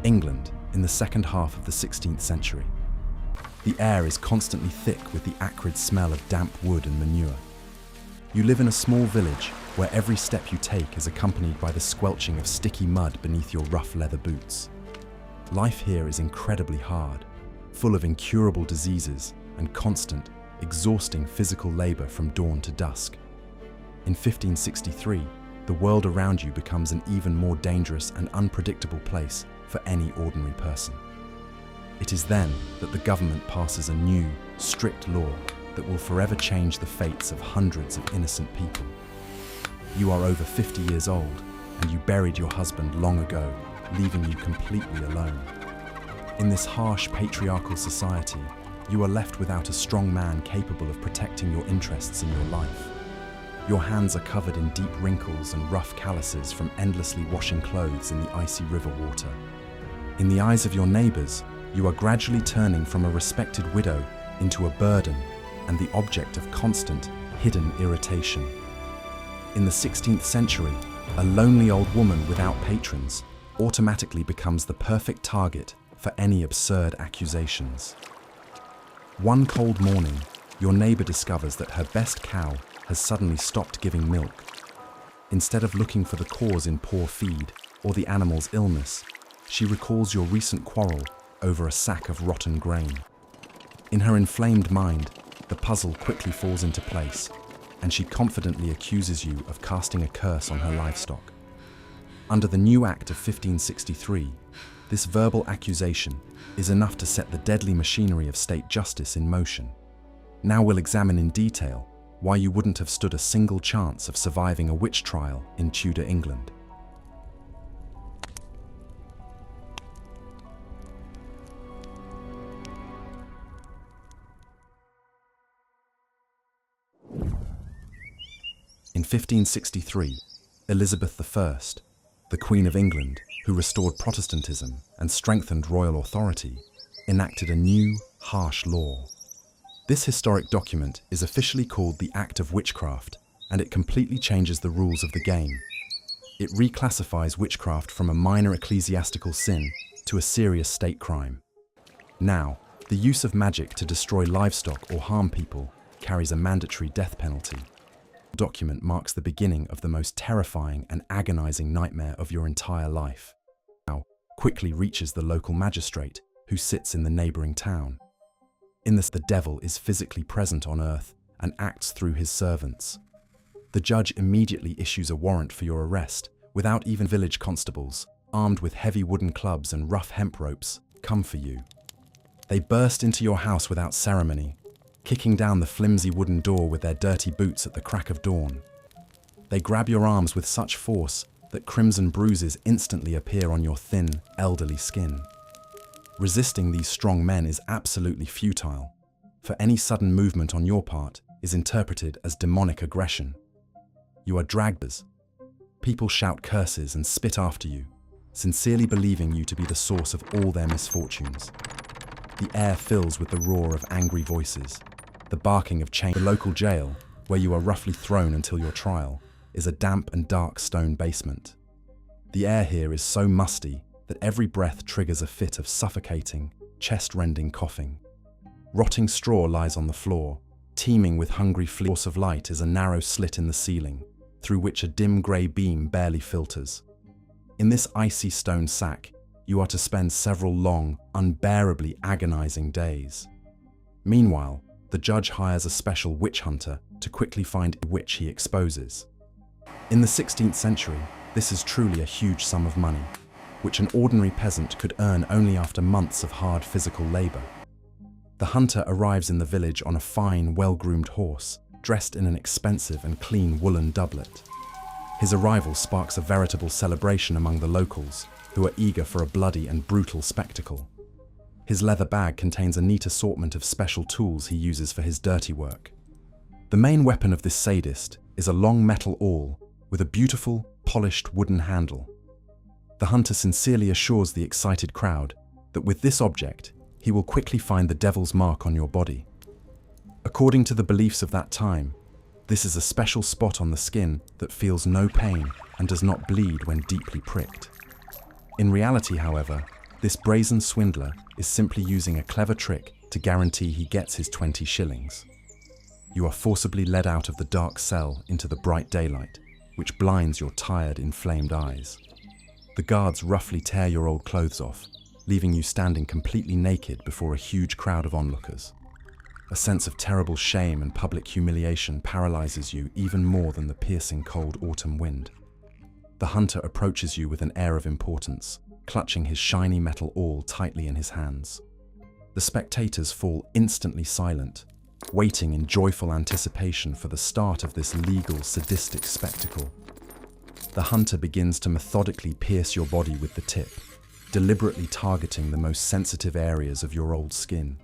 England in the second half of the 16th century. The air is constantly thick with the acrid smell of damp wood and manure. You live in a small village where every step you take is accompanied by the squelching of sticky mud beneath your rough leather boots. Life here is incredibly hard, full of incurable diseases and constant, exhausting physical labor from dawn to dusk. In 1563, the world around you becomes an even more dangerous and unpredictable place for any ordinary person. It is then that the government passes a new, strict law that will forever change the fates of hundreds of innocent people. You are over 50 years old, and you buried your husband long ago, leaving you completely alone. In this harsh patriarchal society, you are left without a strong man capable of protecting your interests in your life. Your hands are covered in deep wrinkles and rough calluses from endlessly washing clothes in the icy river water. In the eyes of your neighbors, you are gradually turning from a respected widow into a burden and the object of constant, hidden irritation. In the 16th century, a lonely old woman without patrons automatically becomes the perfect target for any absurd accusations. One cold morning, your neighbor discovers that her best cow has suddenly stopped giving milk. Instead of looking for the cause in poor feed or the animal's illness, she recalls your recent quarrel over a sack of rotten grain. In her inflamed mind, the puzzle quickly falls into place, and she confidently accuses you of casting a curse on her livestock. Under the new Act of 1563, this verbal accusation is enough to set the deadly machinery of state justice in motion. Now we'll examine in detail why you wouldn't have stood a single chance of surviving a witch trial in Tudor England. In 1563, Elizabeth I, the Queen of England, who restored Protestantism and strengthened royal authority, enacted a new, harsh law. This historic document is officially called the Act of Witchcraft, and it completely changes the rules of the game. It reclassifies witchcraft from a minor ecclesiastical sin to a serious state crime. Now, the use of magic to destroy livestock or harm people carries a mandatory death penalty. The document marks the beginning of the most terrifying and agonizing nightmare of your entire life. Now, quickly reaches the local magistrate who sits in the neighboring town. In this, the devil is physically present on earth and acts through his servants. The judge immediately issues a warrant for your arrest without even village constables, armed with heavy wooden clubs and rough hemp ropes, come for you. They burst into your house without ceremony, kicking down the flimsy wooden door with their dirty boots at the crack of dawn. They grab your arms with such force that crimson bruises instantly appear on your thin, elderly skin. Resisting these strong men is absolutely futile, for any sudden movement on your part is interpreted as demonic aggression. You are dragged as people shout curses and spit after you, sincerely believing you to be the source of all their misfortunes. The air fills with the roar of angry voices, the barking of chains. The local jail, where you are roughly thrown until your trial, is a damp and dark stone basement. The air here is so musty that every breath triggers a fit of suffocating, chest-rending coughing. Rotting straw lies on the floor, teeming with hungry fleas. The source of light is a narrow slit in the ceiling, through which a dim grey beam barely filters. In this icy stone sack, you are to spend several long, unbearably agonizing days. Meanwhile, the judge hires a special witch hunter to quickly find a witch he exposes. In the 16th century, this is truly a huge sum of money, which an ordinary peasant could earn only after months of hard physical labor. The hunter arrives in the village on a fine, well-groomed horse, dressed in an expensive and clean woolen doublet. His arrival sparks a veritable celebration among the locals, who are eager for a bloody and brutal spectacle. His leather bag contains a neat assortment of special tools he uses for his dirty work. The main weapon of this sadist is a long metal awl with a beautiful, polished wooden handle. The hunter sincerely assures the excited crowd that with this object, he will quickly find the devil's mark on your body. According to the beliefs of that time, this is a special spot on the skin that feels no pain and does not bleed when deeply pricked. In reality, however, This brazen swindler is simply using a clever trick to guarantee he gets his 20 shillings. You are forcibly led out of the dark cell into the bright daylight, which blinds your tired, inflamed eyes. The guards roughly tear your old clothes off, leaving you standing completely naked before a huge crowd of onlookers. A sense of terrible shame and public humiliation paralyzes you even more than the piercing cold autumn wind. The hunter approaches you with an air of importance, clutching his shiny metal awl tightly in his hands. The spectators fall instantly silent, waiting in joyful anticipation for the start of this legal, sadistic spectacle. The hunter begins to methodically pierce your body with the tip, deliberately targeting the most sensitive areas of your old skin.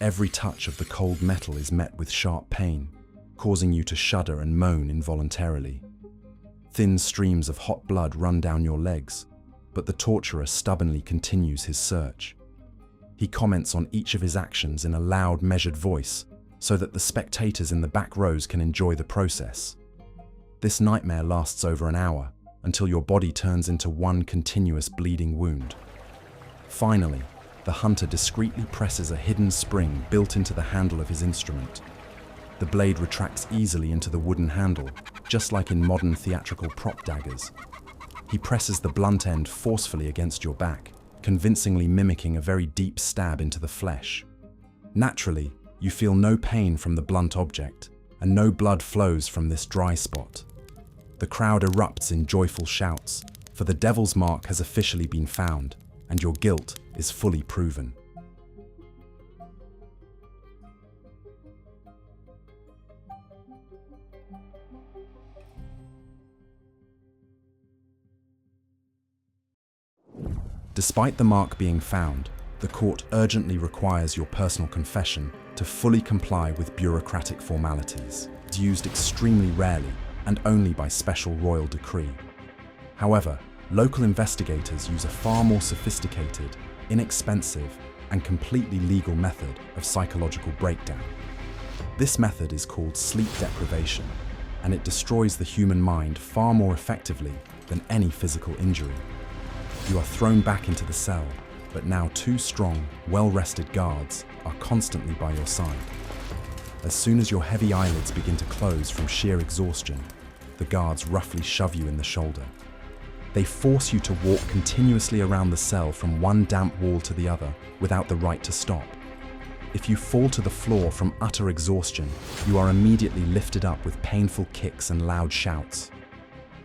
Every touch of the cold metal is met with sharp pain, causing you to shudder and moan involuntarily. Thin streams of hot blood run down your legs, but the torturer stubbornly continues his search. He comments on each of his actions in a loud, measured voice, so that the spectators in the back rows can enjoy the process. This nightmare lasts over an hour, until your body turns into one continuous bleeding wound. Finally, the hunter discreetly presses a hidden spring built into the handle of his instrument. The blade retracts easily into the wooden handle, just like in modern theatrical prop daggers. He presses the blunt end forcefully against your back, convincingly mimicking a very deep stab into the flesh. Naturally, you feel no pain from the blunt object, and no blood flows from this dry spot. The crowd erupts in joyful shouts, for the devil's mark has officially been found, and your guilt is fully proven. Despite the mark being found, the court urgently requires your personal confession to fully comply with bureaucratic formalities. It's used extremely rarely and only by special royal decree. However, local investigators use a far more sophisticated, inexpensive, and completely legal method of psychological breakdown. This method is called sleep deprivation, and it destroys the human mind far more effectively than any physical injury. You are thrown back into the cell, but now two strong, well-rested guards are constantly by your side. As soon as your heavy eyelids begin to close from sheer exhaustion, the guards roughly shove you in the shoulder. They force you to walk continuously around the cell from one damp wall to the other without the right to stop. If you fall to the floor from utter exhaustion, you are immediately lifted up with painful kicks and loud shouts.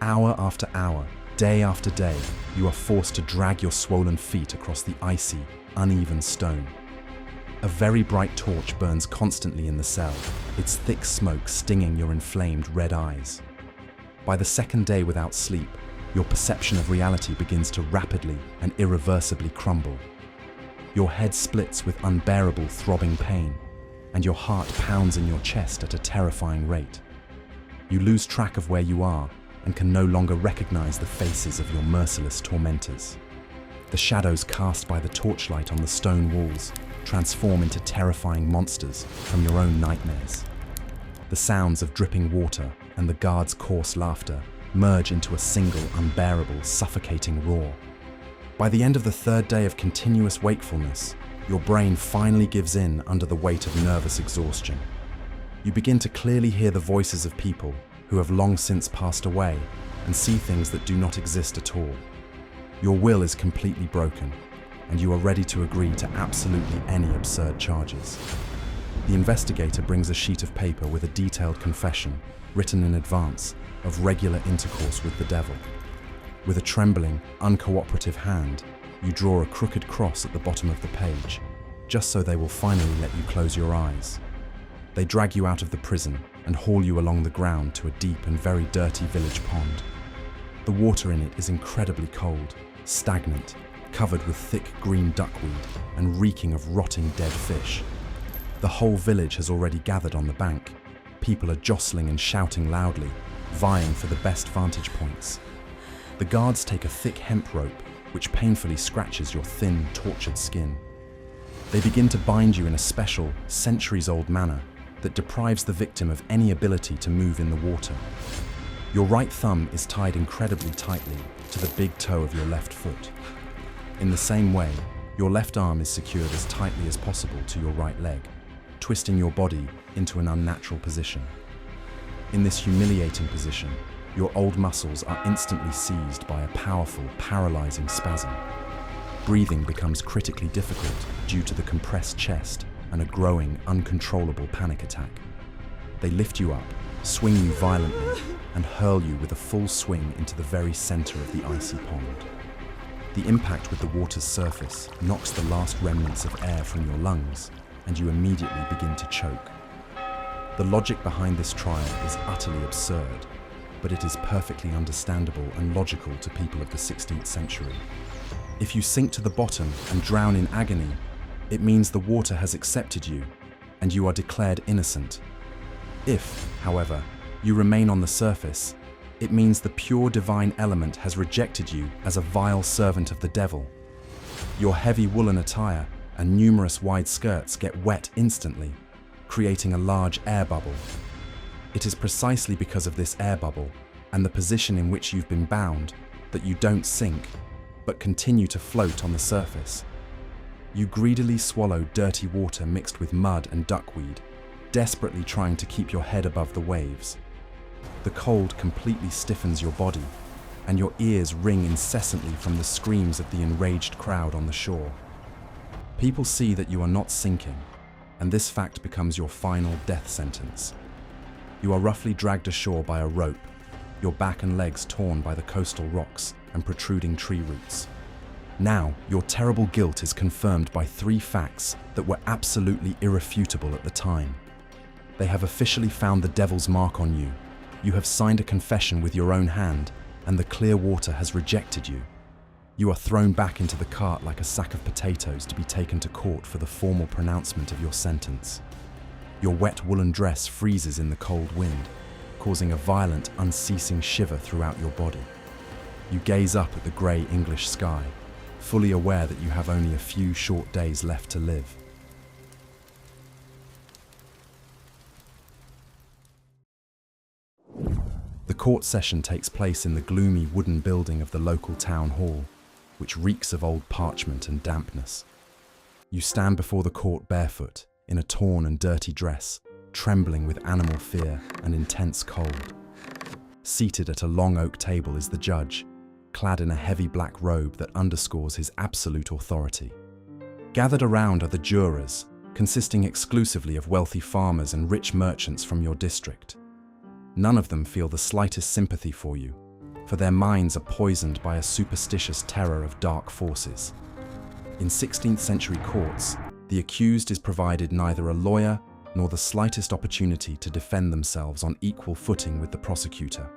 Hour after hour, day after day, you are forced to drag your swollen feet across the icy, uneven stone. A very bright torch burns constantly in the cell, its thick smoke stinging your inflamed red eyes. By the second day without sleep, your perception of reality begins to rapidly and irreversibly crumble. Your head splits with unbearable throbbing pain, and your heart pounds in your chest at a terrifying rate. You lose track of where you are and can no longer recognize the faces of your merciless tormentors. The shadows cast by the torchlight on the stone walls transform into terrifying monsters from your own nightmares. The sounds of dripping water and the guards' coarse laughter merge into a single, unbearable, suffocating roar. By the end of the third day of continuous wakefulness, your brain finally gives in under the weight of nervous exhaustion. You begin to clearly hear the voices of people who have long since passed away and see things that do not exist at all. Your will is completely broken, and you are ready to agree to absolutely any absurd charges. The investigator brings a sheet of paper with a detailed confession, written in advance, of regular intercourse with the devil. With a trembling, uncooperative hand, you draw a crooked cross at the bottom of the page, just so they will finally let you close your eyes. They drag you out of the prison and haul you along the ground to a deep and very dirty village pond. The water in it is incredibly cold, stagnant, covered with thick green duckweed and reeking of rotting dead fish. The whole village has already gathered on the bank. People are jostling and shouting loudly, vying for the best vantage points. The guards take a thick hemp rope, which painfully scratches your thin, tortured skin. They begin to bind you in a special, centuries-old manner that deprives the victim of any ability to move in the water. Your right thumb is tied incredibly tightly to the big toe of your left foot. In the same way, your left arm is secured as tightly as possible to your right leg, twisting your body into an unnatural position. In this humiliating position, your old muscles are instantly seized by a powerful, paralyzing spasm. Breathing becomes critically difficult due to the compressed chest and a growing, uncontrollable panic attack. They lift you up, swing you violently, and hurl you with a full swing into the very center of the icy pond. The impact with the water's surface knocks the last remnants of air from your lungs, and you immediately begin to choke. The logic behind this trial is utterly absurd, but it is perfectly understandable and logical to people of the 16th century. If you sink to the bottom and drown in agony, it means the water has accepted you, and you are declared innocent. If, however, you remain on the surface, it means the pure divine element has rejected you as a vile servant of the devil. Your heavy woolen attire and numerous wide skirts get wet instantly, creating a large air bubble. It is precisely because of this air bubble and the position in which you've been bound that you don't sink, but continue to float on the surface. You greedily swallow dirty water mixed with mud and duckweed, desperately trying to keep your head above the waves. The cold completely stiffens your body, and your ears ring incessantly from the screams of the enraged crowd on the shore. People see that you are not sinking, and this fact becomes your final death sentence. You are roughly dragged ashore by a rope, your back and legs torn by the coastal rocks and protruding tree roots. Now, your terrible guilt is confirmed by 3 facts that were absolutely irrefutable at the time. They have officially found the devil's mark on you. You have signed a confession with your own hand, and the clear water has rejected you. You are thrown back into the cart like a sack of potatoes to be taken to court for the formal pronouncement of your sentence. Your wet woolen dress freezes in the cold wind, causing a violent, unceasing shiver throughout your body. You gaze up at the grey English sky, fully aware that you have only a few short days left to live. The court session takes place in the gloomy wooden building of the local town hall, which reeks of old parchment and dampness. You stand before the court barefoot, in a torn and dirty dress, trembling with animal fear and intense cold. Seated at a long oak table is the judge, clad in a heavy black robe that underscores his absolute authority. Gathered around are the jurors, consisting exclusively of wealthy farmers and rich merchants from your district. None of them feel the slightest sympathy for you, for their minds are poisoned by a superstitious terror of dark forces. In 16th century courts, the accused is provided neither a lawyer nor the slightest opportunity to defend themselves on equal footing with the prosecutor.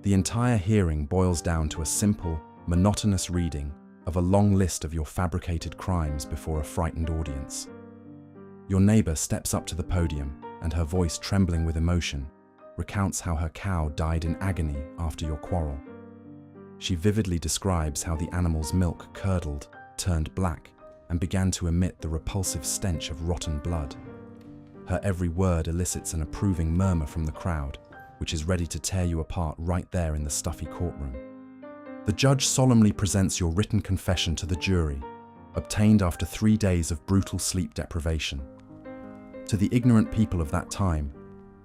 The entire hearing boils down to a simple, monotonous reading of a long list of your fabricated crimes before a frightened audience. Your neighbor steps up to the podium, and her voice trembling with emotion, recounts how her cow died in agony after your quarrel. She vividly describes how the animal's milk curdled, turned black, and began to emit the repulsive stench of rotten blood. Her every word elicits an approving murmur from the crowd, which is ready to tear you apart right there in the stuffy courtroom. The judge solemnly presents your written confession to the jury, obtained after 3 days of brutal sleep deprivation. To the ignorant people of that time,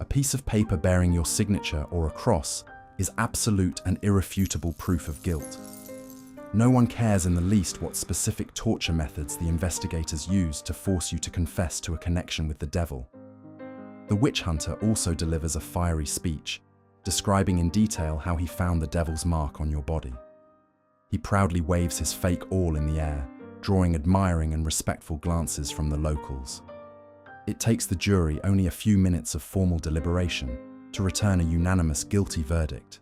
a piece of paper bearing your signature or a cross is absolute and irrefutable proof of guilt. No one cares in the least what specific torture methods the investigators use to force you to confess to a connection with the devil. The witch hunter also delivers a fiery speech, describing in detail how he found the devil's mark on your body. He proudly waves his fake awl in the air, drawing admiring and respectful glances from the locals. It takes the jury only a few minutes of formal deliberation to return a unanimous guilty verdict.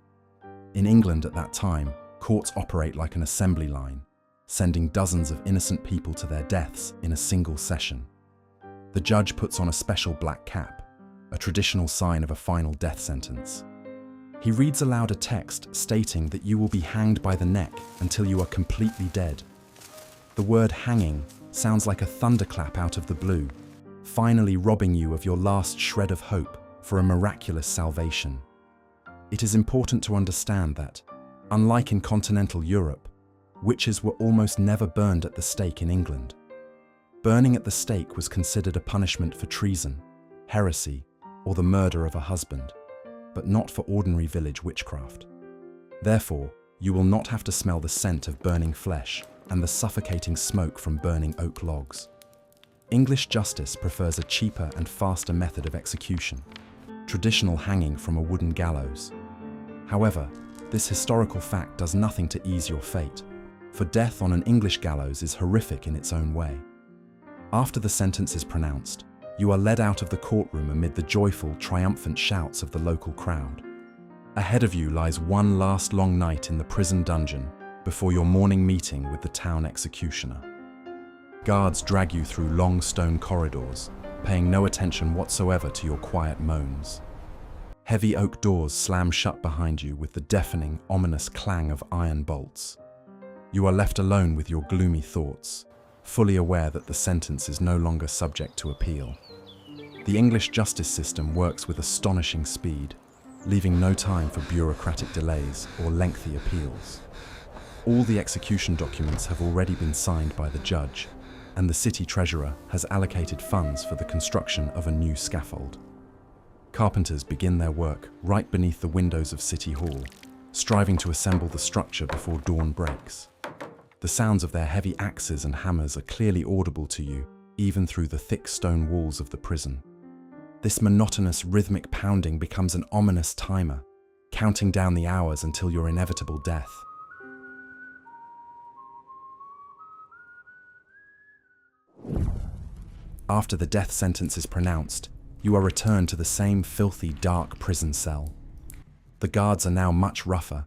In England at that time, courts operate like an assembly line, sending dozens of innocent people to their deaths in a single session. The judge puts on a special black cap, a traditional sign of a final death sentence. He reads aloud a text stating that you will be hanged by the neck until you are completely dead. The word hanging sounds like a thunderclap out of the blue, finally robbing you of your last shred of hope for a miraculous salvation. It is important to understand that, unlike in continental Europe, witches were almost never burned at the stake in England. Burning at the stake was considered a punishment for treason, heresy, or the murder of a husband, but not for ordinary village witchcraft. Therefore, you will not have to smell the scent of burning flesh and the suffocating smoke from burning oak logs. English justice prefers a cheaper and faster method of execution, traditional hanging from a wooden gallows. However, this historical fact does nothing to ease your fate, for death on an English gallows is horrific in its own way. After the sentence is pronounced, you are led out of the courtroom amid the joyful, triumphant shouts of the local crowd. Ahead of you lies one last long night in the prison dungeon before your morning meeting with the town executioner. Guards drag you through long stone corridors, paying no attention whatsoever to your quiet moans. Heavy oak doors slam shut behind you with the deafening, ominous clang of iron bolts. You are left alone with your gloomy thoughts, fully aware that the sentence is no longer subject to appeal. The English justice system works with astonishing speed, leaving no time for bureaucratic delays or lengthy appeals. All the execution documents have already been signed by the judge, and the city treasurer has allocated funds for the construction of a new scaffold. Carpenters begin their work right beneath the windows of City Hall, striving to assemble the structure before dawn breaks. The sounds of their heavy axes and hammers are clearly audible to you, even through the thick stone walls of the prison. This monotonous, rhythmic pounding becomes an ominous timer, counting down the hours until your inevitable death. After the death sentence is pronounced, you are returned to the same filthy, dark prison cell. The guards are now much rougher,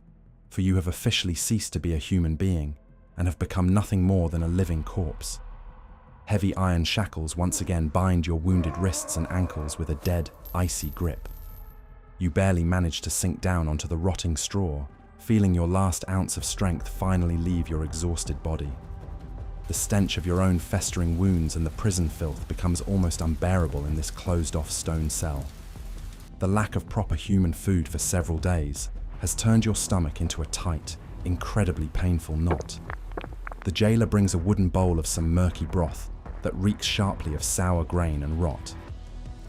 for you have officially ceased to be a human being and have become nothing more than a living corpse. Heavy iron shackles once again bind your wounded wrists and ankles with a dead, icy grip. You barely manage to sink down onto the rotting straw, feeling your last ounce of strength finally leave your exhausted body. The stench of your own festering wounds and the prison filth becomes almost unbearable in this closed-off stone cell. The lack of proper human food for several days has turned your stomach into a tight, incredibly painful knot. The jailer brings a wooden bowl of some murky broth that reeks sharply of sour grain and rot.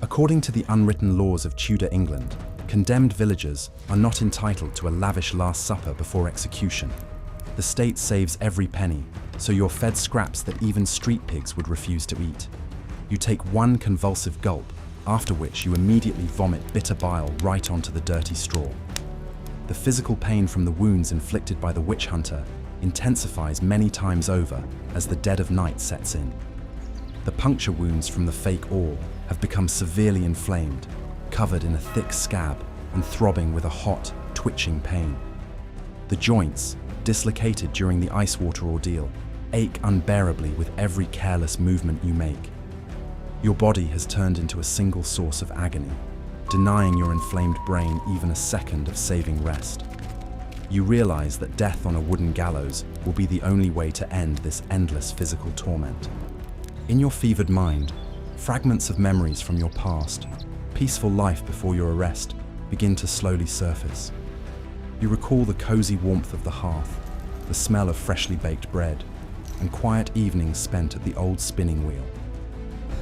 According to the unwritten laws of Tudor England, condemned villagers are not entitled to a lavish Last Supper before execution. The state saves every penny, so you're fed scraps that even street pigs would refuse to eat. You take one convulsive gulp, after which you immediately vomit bitter bile right onto the dirty straw. The physical pain from the wounds inflicted by the witch hunter intensifies many times over as the dead of night sets in. The puncture wounds from the fake awl have become severely inflamed, covered in a thick scab and throbbing with a hot, twitching pain. The joints, dislocated during the ice water ordeal, ache unbearably with every careless movement you make. Your body has turned into a single source of agony, denying your inflamed brain even a second of saving rest. You realize that death on a wooden gallows will be the only way to end this endless physical torment. In your fevered mind, fragments of memories from your past, peaceful life before your arrest, begin to slowly surface. You recall the cozy warmth of the hearth, the smell of freshly baked bread, and quiet evenings spent at the old spinning wheel.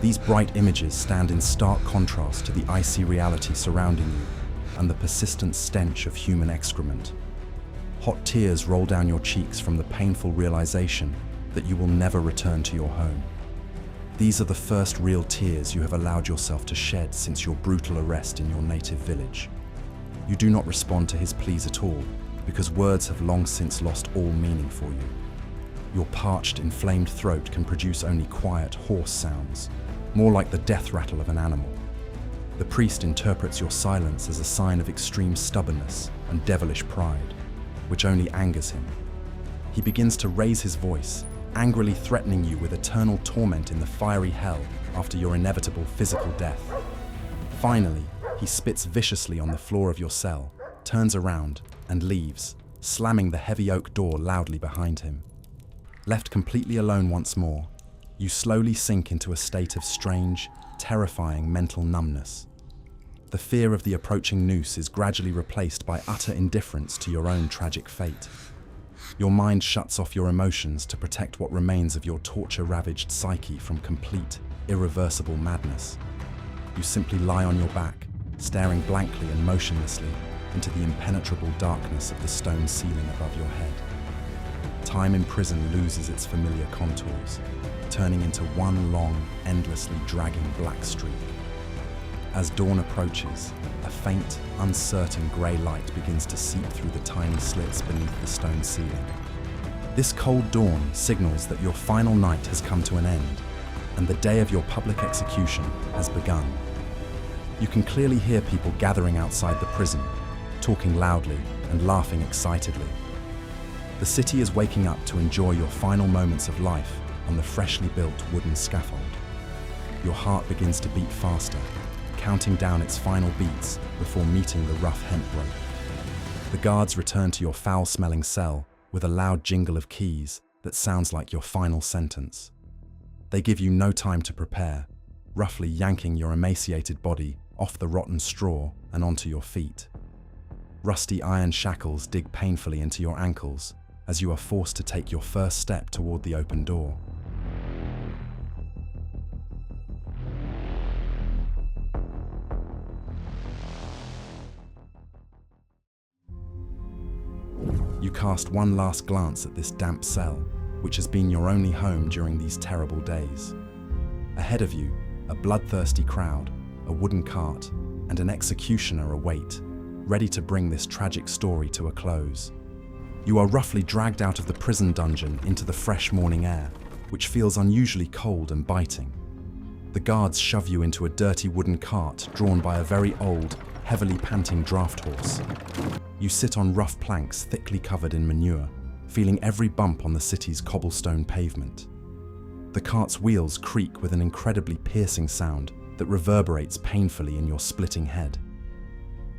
These bright images stand in stark contrast to the icy reality surrounding you and the persistent stench of human excrement. Hot tears roll down your cheeks from the painful realization that you will never return to your home. These are the first real tears you have allowed yourself to shed since your brutal arrest in your native village. You do not respond to his pleas at all, because words have long since lost all meaning for you. Your parched, inflamed throat can produce only quiet, hoarse sounds, more like the death rattle of an animal. The priest interprets your silence as a sign of extreme stubbornness and devilish pride, which only angers him. He begins to raise his voice, angrily threatening you with eternal torment in the fiery hell after your inevitable physical death. Finally, he spits viciously on the floor of your cell, turns around, and leaves, slamming the heavy oak door loudly behind him. Left completely alone once more, you slowly sink into a state of strange, terrifying mental numbness. The fear of the approaching noose is gradually replaced by utter indifference to your own tragic fate. Your mind shuts off your emotions to protect what remains of your torture-ravaged psyche from complete, irreversible madness. You simply lie on your back, staring blankly and motionlessly into the impenetrable darkness of the stone ceiling above your head. Time in prison loses its familiar contours, turning into one long, endlessly dragging black streak. As dawn approaches, a faint, uncertain grey light begins to seep through the tiny slits beneath the stone ceiling. This cold dawn signals that your final night has come to an end, and the day of your public execution has begun. You can clearly hear people gathering outside the prison, talking loudly and laughing excitedly. The city is waking up to enjoy your final moments of life on the freshly built wooden scaffold. Your heart begins to beat faster, counting down its final beats before meeting the rough hemp rope. The guards return to your foul-smelling cell with a loud jingle of keys that sounds like your final sentence. They give you no time to prepare, roughly yanking your emaciated body off the rotten straw and onto your feet. Rusty iron shackles dig painfully into your ankles as you are forced to take your first step toward the open door. You cast one last glance at this damp cell, which has been your only home during these terrible days. Ahead of you, a bloodthirsty crowd, a wooden cart, and an executioner await, ready to bring this tragic story to a close. You are roughly dragged out of the prison dungeon into the fresh morning air, which feels unusually cold and biting. The guards shove you into a dirty wooden cart drawn by a very old, heavily panting draft horse. You sit on rough planks thickly covered in manure, feeling every bump on the city's cobblestone pavement. The cart's wheels creak with an incredibly piercing sound that reverberates painfully in your splitting head.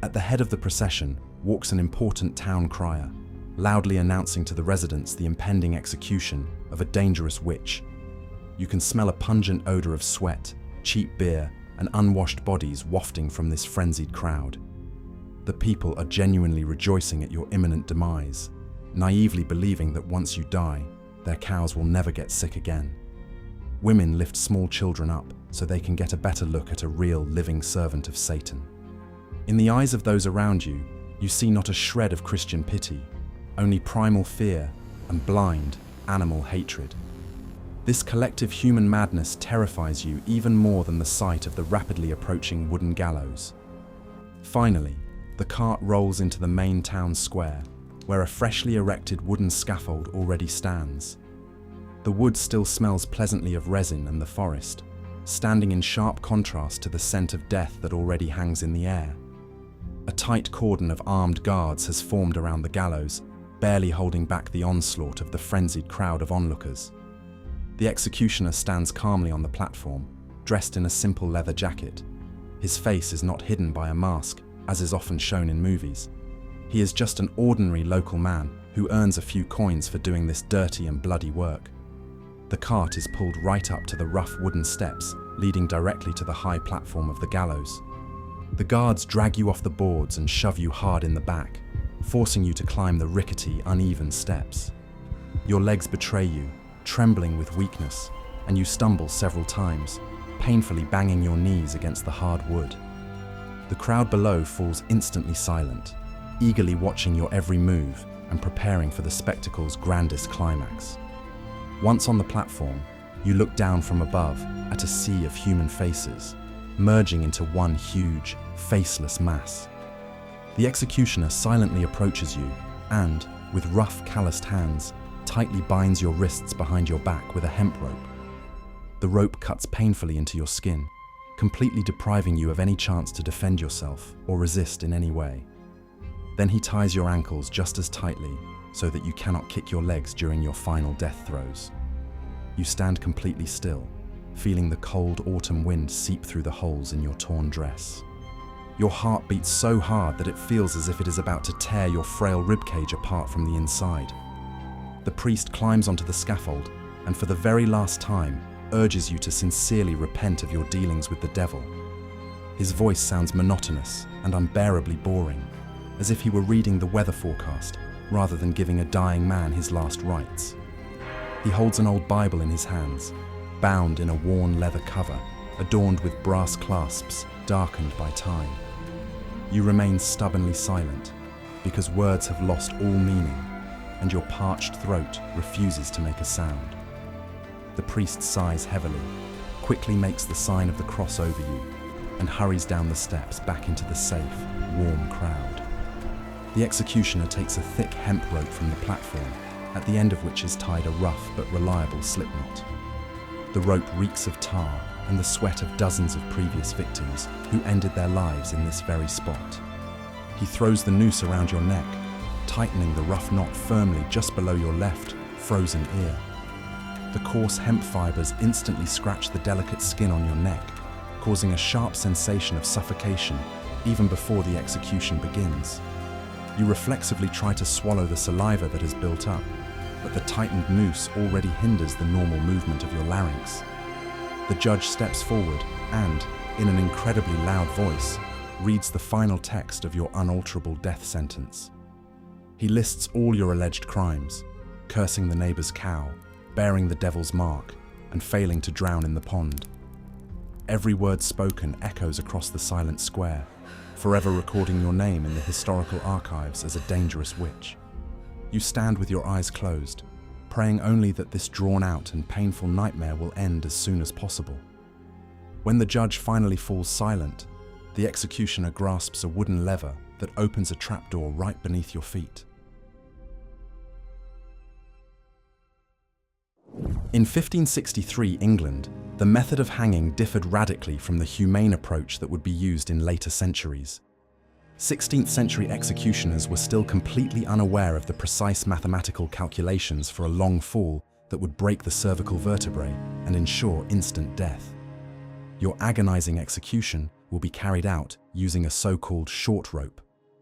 At the head of the procession walks an important town crier, loudly announcing to the residents the impending execution of a dangerous witch. You can smell a pungent odor of sweat, cheap beer, and unwashed bodies wafting from this frenzied crowd. The people are genuinely rejoicing at your imminent demise, naively believing that once you die, their cows will never get sick again. Women lift small children up so they can get a better look at a real living servant of Satan. In the eyes of those around you, you see not a shred of Christian pity, only primal fear and blind, animal hatred. This collective human madness terrifies you even more than the sight of the rapidly approaching wooden gallows. Finally, the cart rolls into the main town square, where a freshly erected wooden scaffold already stands. The wood still smells pleasantly of resin and the forest, standing in sharp contrast to the scent of death that already hangs in the air. A tight cordon of armed guards has formed around the gallows, barely holding back the onslaught of the frenzied crowd of onlookers. The executioner stands calmly on the platform, dressed in a simple leather jacket. His face is not hidden by a mask, as is often shown in movies. He is just an ordinary local man who earns a few coins for doing this dirty and bloody work. The cart is pulled right up to the rough wooden steps, leading directly to the high platform of the gallows. The guards drag you off the boards and shove you hard in the back, forcing you to climb the rickety, uneven steps. Your legs betray you, trembling with weakness, and you stumble several times, painfully banging your knees against the hard wood. The crowd below falls instantly silent, eagerly watching your every move and preparing for the spectacle's grandest climax. Once on the platform, you look down from above at a sea of human faces, merging into one huge, faceless mass. The executioner silently approaches you and, with rough, calloused hands, tightly binds your wrists behind your back with a hemp rope. The rope cuts painfully into your skin, completely depriving you of any chance to defend yourself or resist in any way. Then he ties your ankles just as tightly so that you cannot kick your legs during your final death throes. You stand completely still, feeling the cold autumn wind seep through the holes in your torn dress. Your heart beats so hard that it feels as if it is about to tear your frail ribcage apart from the inside. The priest climbs onto the scaffold and for the very last time urges you to sincerely repent of your dealings with the devil. His voice sounds monotonous and unbearably boring, as if he were reading the weather forecast rather than giving a dying man his last rites. He holds an old Bible in his hands, bound in a worn leather cover, adorned with brass clasps darkened by time. You remain stubbornly silent, because words have lost all meaning, and your parched throat refuses to make a sound. The priest sighs heavily, quickly makes the sign of the cross over you, and hurries down the steps back into the safe, warm crowd. The executioner takes a thick hemp rope from the platform, at the end of which is tied a rough but reliable slipknot. The rope reeks of tar and the sweat of dozens of previous victims who ended their lives in this very spot. He throws the noose around your neck, tightening the rough knot firmly just below your left, frozen ear. The coarse hemp fibers instantly scratch the delicate skin on your neck, causing a sharp sensation of suffocation even before the execution begins. You reflexively try to swallow the saliva that has built up, but the tightened noose already hinders the normal movement of your larynx. The judge steps forward and, in an incredibly loud voice, reads the final text of your unalterable death sentence. He lists all your alleged crimes, cursing the neighbor's cow, bearing the devil's mark, and failing to drown in the pond. Every word spoken echoes across the silent square, forever recording your name in the historical archives as a dangerous witch. You stand with your eyes closed, praying only that this drawn-out and painful nightmare will end as soon as possible. When the judge finally falls silent, the executioner grasps a wooden lever that opens a trapdoor right beneath your feet. In 1563 England, the method of hanging differed radically from the humane approach that would be used in later centuries. 16th century executioners were still completely unaware of the precise mathematical calculations for a long fall that would break the cervical vertebrae and ensure instant death. Your agonizing execution will be carried out using a so-called short rope,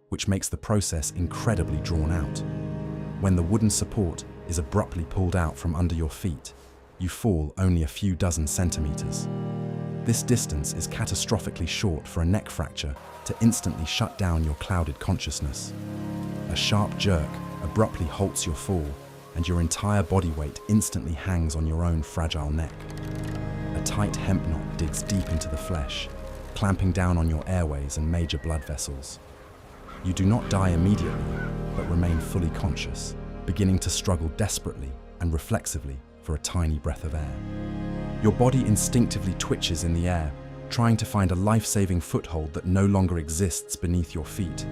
which makes the process incredibly drawn out. When the wooden support is abruptly pulled out from under your feet, you fall only a few dozen centimeters. This distance is catastrophically short for a neck fracture to instantly shut down your clouded consciousness. A sharp jerk abruptly halts your fall, and your entire body weight instantly hangs on your own fragile neck. A tight hemp knot digs deep into the flesh, clamping down on your airways and major blood vessels. You do not die immediately, but remain fully conscious, beginning to struggle desperately and reflexively for a tiny breath of air. Your body instinctively twitches in the air, trying to find a life-saving foothold that no longer exists beneath your feet.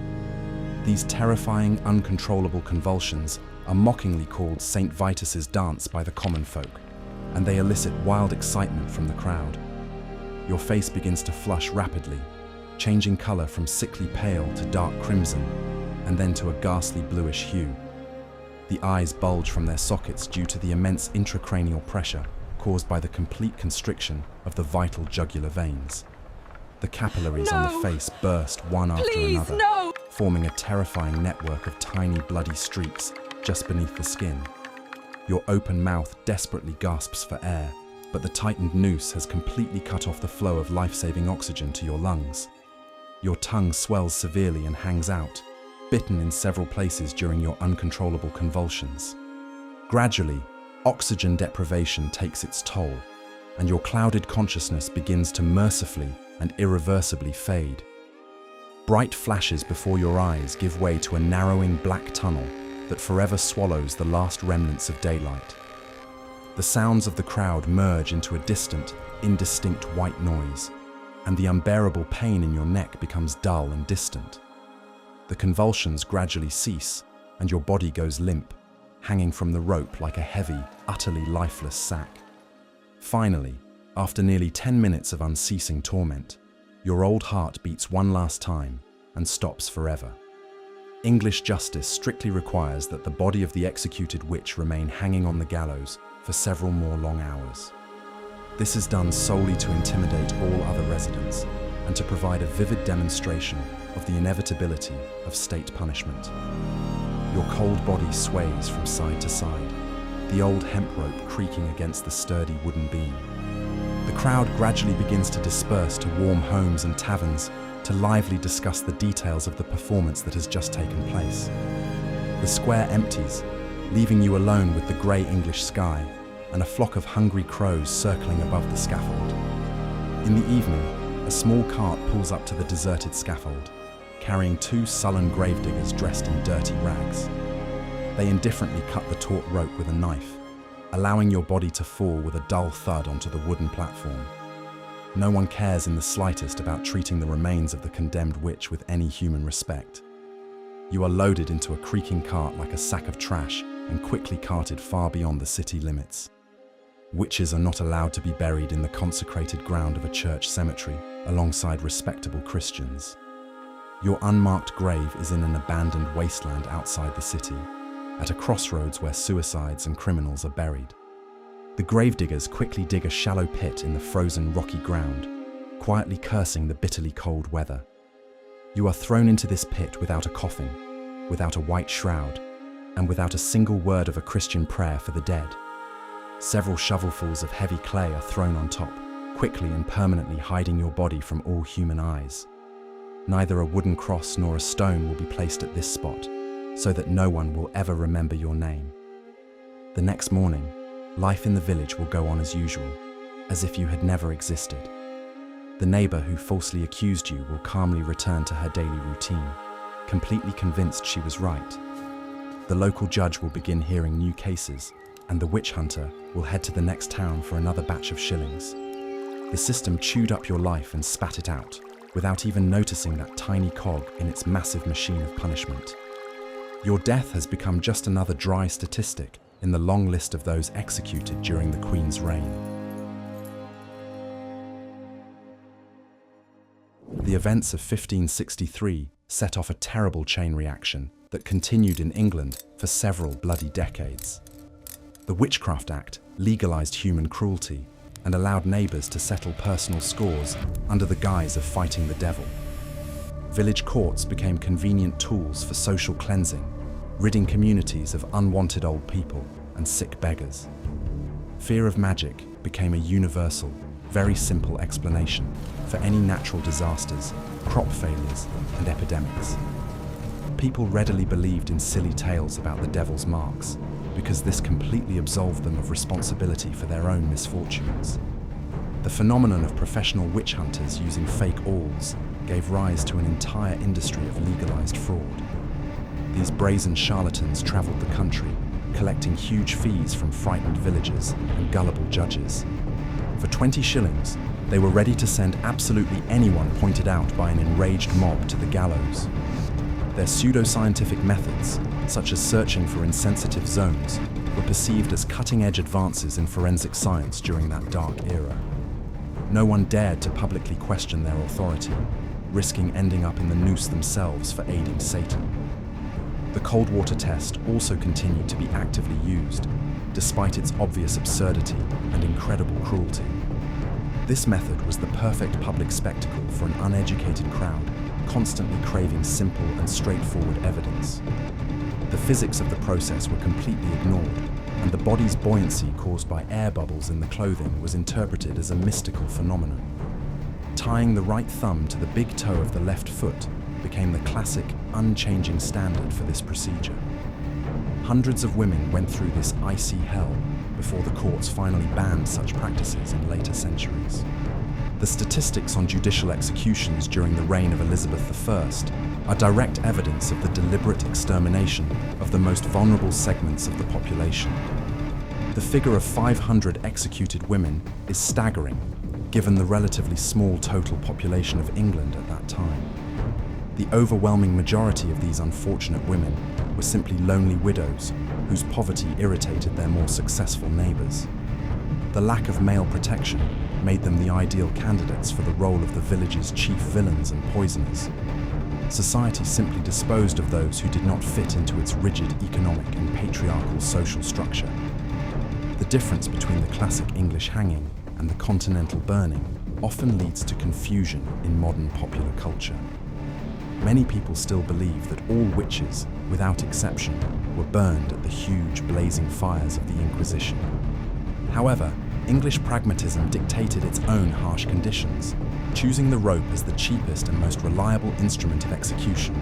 These terrifying, uncontrollable convulsions are mockingly called St. Vitus's dance by the common folk, and they elicit wild excitement from the crowd. Your face begins to flush rapidly, changing color from sickly pale to dark crimson, and then to a ghastly bluish hue. The eyes bulge from their sockets due to the immense intracranial pressure caused by the complete constriction of the vital jugular veins. The capillaries on the face burst one after another, forming a terrifying network of tiny bloody streaks just beneath the skin. Your open mouth desperately gasps for air, but the tightened noose has completely cut off the flow of life-saving oxygen to your lungs. Your tongue swells severely and hangs out, bitten in several places during your uncontrollable convulsions. Gradually, oxygen deprivation takes its toll, and your clouded consciousness begins to mercifully and irreversibly fade. Bright flashes before your eyes give way to a narrowing black tunnel that forever swallows the last remnants of daylight. The sounds of the crowd merge into a distant, indistinct white noise, and the unbearable pain in your neck becomes dull and distant. The convulsions gradually cease, and your body goes limp, hanging from the rope like a heavy, utterly lifeless sack. Finally, after nearly 10 minutes of unceasing torment, your old heart beats one last time and stops forever. English justice strictly requires that the body of the executed witch remain hanging on the gallows for several more long hours. This is done solely to intimidate all other residents and to provide a vivid demonstration of the inevitability of state punishment. Your cold body sways from side to side, the old hemp rope creaking against the sturdy wooden beam. The crowd gradually begins to disperse to warm homes and taverns to lively discuss the details of the performance that has just taken place. The square empties, leaving you alone with the grey English sky and a flock of hungry crows circling above the scaffold. In the evening, a small cart pulls up to the deserted scaffold, carrying two sullen gravediggers dressed in dirty rags. They indifferently cut the taut rope with a knife, allowing your body to fall with a dull thud onto the wooden platform. No one cares in the slightest about treating the remains of the condemned witch with any human respect. You are loaded into a creaking cart like a sack of trash and quickly carted far beyond the city limits. Witches are not allowed to be buried in the consecrated ground of a church cemetery alongside respectable Christians. Your unmarked grave is in an abandoned wasteland outside the city, at a crossroads where suicides and criminals are buried. The gravediggers quickly dig a shallow pit in the frozen rocky ground, quietly cursing the bitterly cold weather. You are thrown into this pit without a coffin, without a white shroud, and without a single word of a Christian prayer for the dead. Several shovelfuls of heavy clay are thrown on top, quickly and permanently hiding your body from all human eyes. Neither a wooden cross nor a stone will be placed at this spot, so that no one will ever remember your name. The next morning, life in the village will go on as usual, as if you had never existed. The neighbour who falsely accused you will calmly return to her daily routine, completely convinced she was right. The local judge will begin hearing new cases, and the witch hunter will head to the next town for another batch of shillings. The system chewed up your life and spat it out, without even noticing that tiny cog in its massive machine of punishment. Your death has become just another dry statistic in the long list of those executed during the Queen's reign. The events of 1563 set off a terrible chain reaction that continued in England for several bloody decades. The Witchcraft Act legalized human cruelty and allowed neighbors to settle personal scores under the guise of fighting the devil. Village courts became convenient tools for social cleansing, ridding communities of unwanted old people and sick beggars. Fear of magic became a universal, very simple explanation for any natural disasters, crop failures, and epidemics. People readily believed in silly tales about the devil's marks because this completely absolved them of responsibility for their own misfortunes. The phenomenon of professional witch hunters using fake awls gave rise to an entire industry of legalized fraud. These brazen charlatans traveled the country, collecting huge fees from frightened villagers and gullible judges. For 20 shillings, they were ready to send absolutely anyone pointed out by an enraged mob to the gallows. Their pseudoscientific methods, such as searching for insensitive zones, were perceived as cutting-edge advances in forensic science during that dark era. No one dared to publicly question their authority, risking ending up in the noose themselves for aiding Satan. The cold water test also continued to be actively used, despite its obvious absurdity and incredible cruelty. This method was the perfect public spectacle for an uneducated crowd, constantly craving simple and straightforward evidence. The physics of the process were completely ignored, and the body's buoyancy caused by air bubbles in the clothing was interpreted as a mystical phenomenon. Tying the right thumb to the big toe of the left foot became the classic, unchanging standard for this procedure. Hundreds of women went through this icy hell before the courts finally banned such practices in later centuries. The statistics on judicial executions during the reign of Elizabeth I are direct evidence of the deliberate extermination of the most vulnerable segments of the population. The figure of 500 executed women is staggering, given the relatively small total population of England at that time. The overwhelming majority of these unfortunate women were simply lonely widows whose poverty irritated their more successful neighbors. The lack of male protection made them the ideal candidates for the role of the village's chief villains and poisoners. Society simply disposed of those who did not fit into its rigid economic and patriarchal social structure. The difference between the classic English hanging and the continental burning often leads to confusion in modern popular culture. Many people still believe that all witches, without exception, were burned at the huge blazing fires of the Inquisition. However, English pragmatism dictated its own harsh conditions, choosing the rope as the cheapest and most reliable instrument of execution.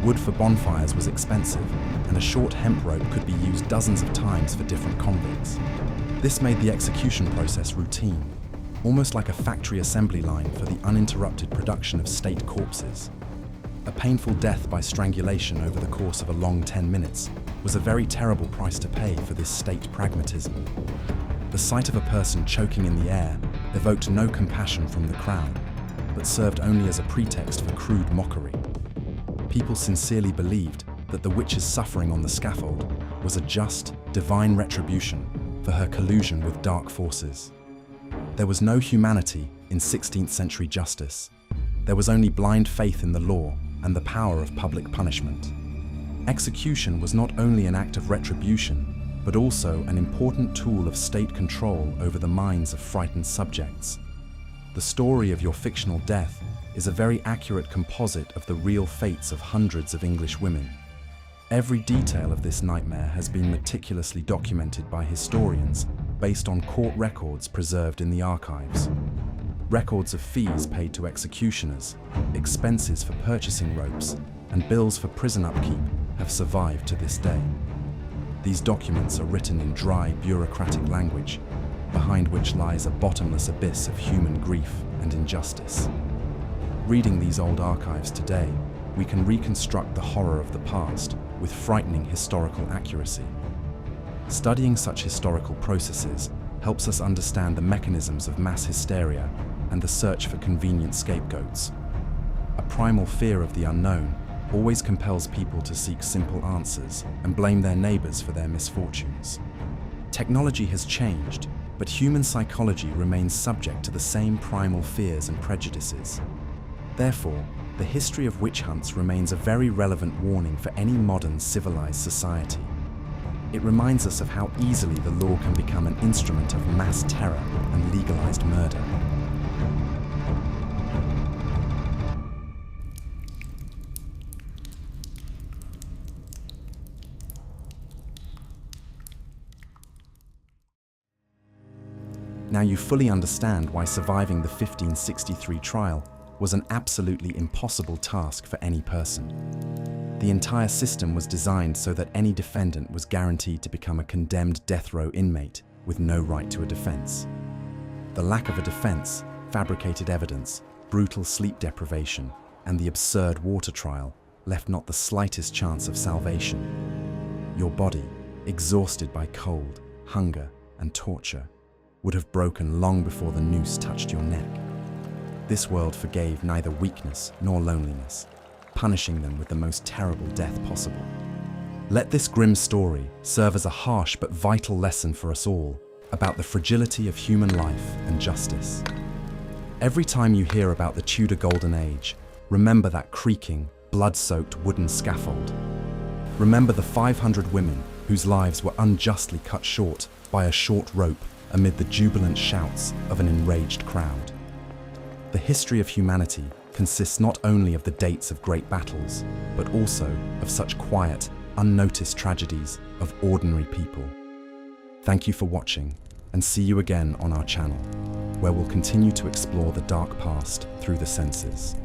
Wood for bonfires was expensive, and a short hemp rope could be used dozens of times for different convicts. This made the execution process routine, almost like a factory assembly line for the uninterrupted production of state corpses. A painful death by strangulation over the course of a long 10 minutes was a very terrible price to pay for this state pragmatism. The sight of a person choking in the air evoked no compassion from the crowd, but served only as a pretext for crude mockery. People sincerely believed that the witch's suffering on the scaffold was a just, divine retribution for her collusion with dark forces. There was no humanity in 16th century justice. There was only blind faith in the law and the power of public punishment. Execution was not only an act of retribution, but also an important tool of state control over the minds of frightened subjects. The story of your fictional death is a very accurate composite of the real fates of hundreds of English women. Every detail of this nightmare has been meticulously documented by historians based on court records preserved in the archives. Records of fees paid to executioners, expenses for purchasing ropes, and bills for prison upkeep have survived to this day. These documents are written in dry, bureaucratic language, behind which lies a bottomless abyss of human grief and injustice. Reading these old archives today, we can reconstruct the horror of the past with frightening historical accuracy. Studying such historical processes helps us understand the mechanisms of mass hysteria and the search for convenient scapegoats. A primal fear of the unknown always compels people to seek simple answers and blame their neighbors for their misfortunes. Technology has changed, but human psychology remains subject to the same primal fears and prejudices. Therefore, the history of witch hunts remains a very relevant warning for any modern civilized society. It reminds us of how easily the law can become an instrument of mass terror and legalized murder. Now you fully understand why surviving the 1563 trial was an absolutely impossible task for any person. The entire system was designed so that any defendant was guaranteed to become a condemned death row inmate with no right to a defense. The lack of a defense, fabricated evidence, brutal sleep deprivation, and the absurd water trial left not the slightest chance of salvation. Your body, exhausted by cold, hunger, and torture, would have broken long before the noose touched your neck. This world forgave neither weakness nor loneliness, punishing them with the most terrible death possible. Let this grim story serve as a harsh but vital lesson for us all about the fragility of human life and justice. Every time you hear about the Tudor Golden Age, remember that creaking, blood-soaked wooden scaffold. Remember the 500 women whose lives were unjustly cut short by a short rope amid the jubilant shouts of an enraged crowd. The history of humanity consists not only of the dates of great battles, but also of such quiet, unnoticed tragedies of ordinary people. Thank you for watching, and see you again on our channel, where we'll continue to explore the dark past through the senses.